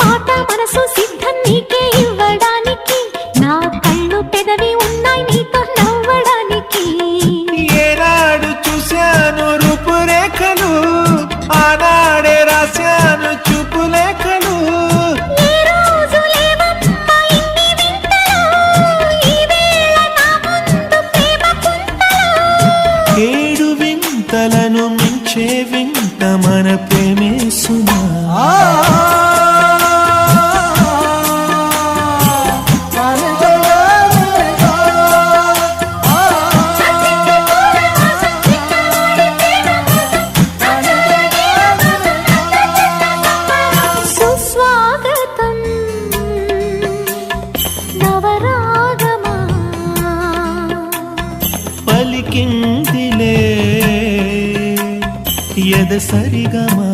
మాట మనసు సిద్ధం నీకే ఇవ్వడానికి, నా కళ్ళు పెదవి ఉన్నాయి నీతో నవ్వడానికి. ఏనాడు చూశాను రూపురేఖలు, ఆనాడే రాశాను చూపులేఖలు. ఏ రోజు లేవమ్మా ఇన్ని వింతలు, ఈ వేళ నా ముందు ప్రేమ కుంతలు. ఏడు వింతలను మించే వింత మన ప్రేమే సుమా. సుస్వాగతం నవరాగమా, పలికిందిలే ఎద సరిగమా.